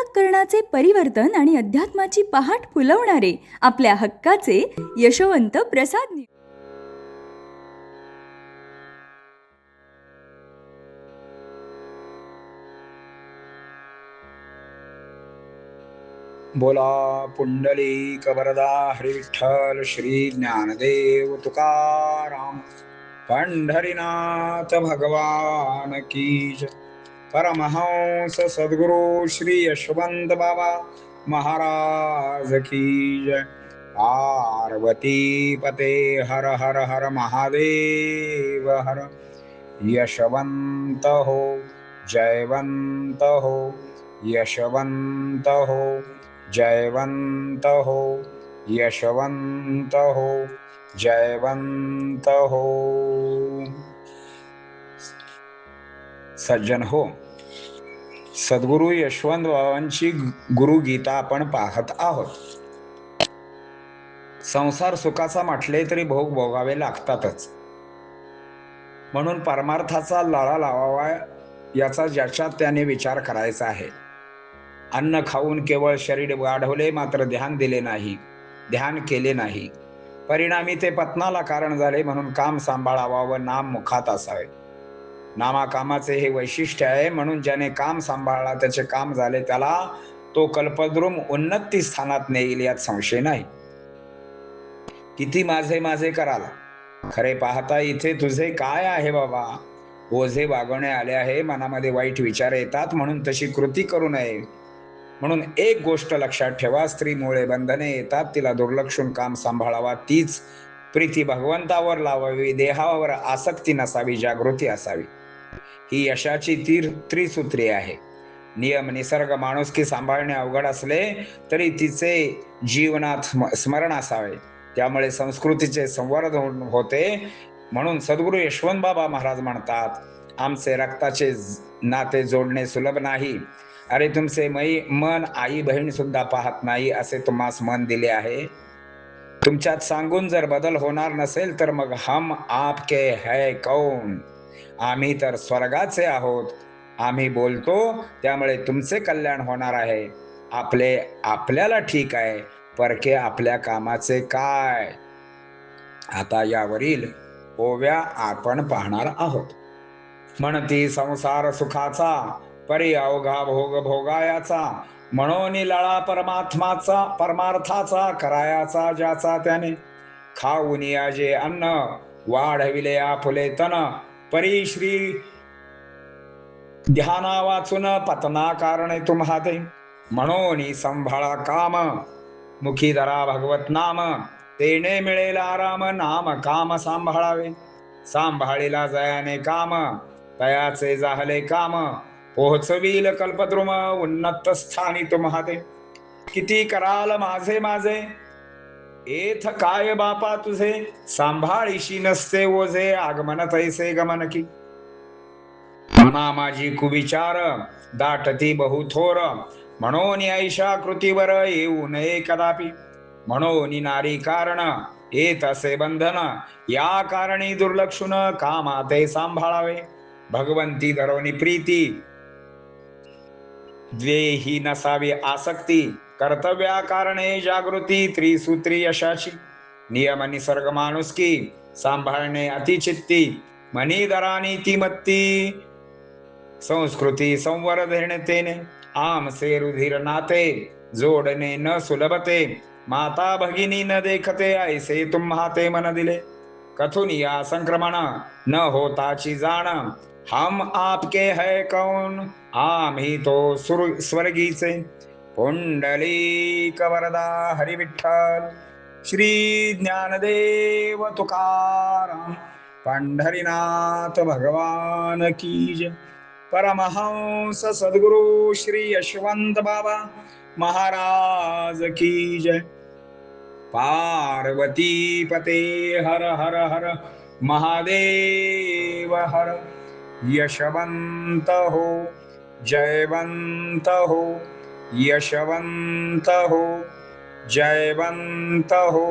अंतःकरणाचे परिवर्तन आणि अध्यात्माची पहाट फुलवणारे आपल्या हक्काचे यशवंत प्रसाद बोला पुंडलिक वरदा हरी विठ्ठल श्री ज्ञानदेव तुकाराम पंढरीनाथ भगवान की जय। परमहंस सद्गुरु श्री यशवंत बाबा महाराज की जय। पार्वती पते हर हर हर महादेव हर। यशवंत हो जयवंत हो, यशवंत हो जयवंत हो, यशवंत हो जयवंत हो। सज्जन हो, सद्गुरु यशवंत बाबांची गुरुगीता आपण पाहत आहोत। संसार सुखाचा म्हटले तरी भोग भोगावे लागतातच, म्हणून परमार्थाचा लळा लावावा याचा ज्याच्यात त्याने विचार करायचा आहे। अन्न खाऊन केवळ शरीर वाढवले मात्र ध्यान दिले नाही, ध्यान केले नाही, परिणामी ते पतनाला कारण झाले। म्हणून काम सांभाळावा व नाम मुखात असावे। नामाकामाचे हे वैशिष्ट्य आहे, म्हणून ज्याने काम सांभाळला त्याचे काम झाले, त्याला तो कल्पद्रुम उन्नती स्थानात नेईल यात संशय नाही। किती माझे माझे कराल, खरे पाहता इथे तुझे काय आहे बाबा। ओझे वागवणे आले आहे, मनामध्ये वाईट विचार येतात, म्हणून तशी कृती करू नये। म्हणून एक गोष्ट लक्षात ठेवा, स्त्रीमुळे बंधने येतात, तिला दुर्लक्षून काम सांभाळावा। तीच प्रीती भगवंतावर लावावी, देहावर आसक्ती नसावी, जागृती असावी। ही यशाची त्रिसूत्री आहे। नियम निसर्ग माणुसकी सांभाळणे अवघड असले तरी तिचे जीवनात स्मरण असावे, त्यामुळे संस्कृतीचे संवर्धन होते। म्हणून सद्गुरु यशवंत बाबा महाराज म्हणतात, आमचे रक्ताचे नाते जोडणे सुलभ नाही। अरे तुमचे मन आई बहीण सुद्धा पाहत नाही, असे तुम्हास मन दिले आहे। तुमच्यात सांगून जर बदल होणार नसेल तर मग हम आपके है कौन। आम्ही तर स्वर्गाचे आहोत, आम्ही बोलतो त्यामुळे तुमचे कल्याण होणार आहे। आपले आपल्याला ठीक आहे, परके आपल्या कामाचे काय। आता यावरील ओव्या आपण पाहणार आहोत। म्हणती संसार सुखाचा, परी अवघा भोग भोगायाचा, म्हणून लळा परमात्माचा परमार्थाचा करायाचा, ज्याचा त्याने खाऊन याजे अन्न, वाढविले आपुले तन, परी श्री ध्याना वाचून पतना कारणे तुम्हा ते। म्हणून संभाळा काम, मुखी धरा भगवत नाम, तेने मिळेल आराम। नाम काम सांभाळावे, सांभाळीला जयाने काम, तयाचे जाहले काम, पोहोचवील कल्पद्रुम उन्नत स्थानी तुम्हा ते। किती कराल माझे माझे, एथ काय बापा तुझे, सांभाळीशी नसते ओझे, आगमन तैसे गमन की। मना माझी कुविचार, दाटती बहुथोर, म्हणून ऐशा कृतीवर येऊ नये कदापि। म्हणून नारी कारण येत असे बंधन, या कारणी दुर्लक्षून कामा ते सांभाळावे। भगवंती धरोनी प्रीती, द्वेही नसावी आसक्ती, कर्तव्या कारणे जागृती, त्रिसूत्री यशाची। नियम निसर्ग माणुसकी, सांभाळणे अतिचित्ती, मनी दरा नीतिमत्ती, संस्कृती संवर्धनतेने। आमचे रुधिर नाते, जोडणे न सुलभते, माता भगिनी न देखते, ऐसे तुम्हा ते मन दिले। कथून या संक्रमण न होताची जाण, हम आपके है कौन, आम्ही तो स्वर्गीचे। पुंडलिक वरदा हरी विठ्ठल श्री ज्ञानदेव तुकाराम पंढरीनाथ भगवान की जय। परमहंस सद्गुरु श्री यशवंत बाबा महाराज की जय। पार्वती पते हर हर हर महादेव हर। यशवंत हो जयवंत हो, यशवंत हो जयवंत हो,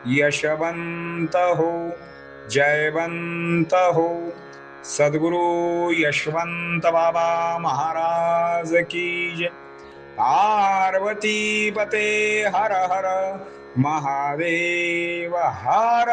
यशवंत हो जयवंत हो। सद्गुरु यशवंत बाबा महाराज की जय। पार्वती पते हर हर महादेव हर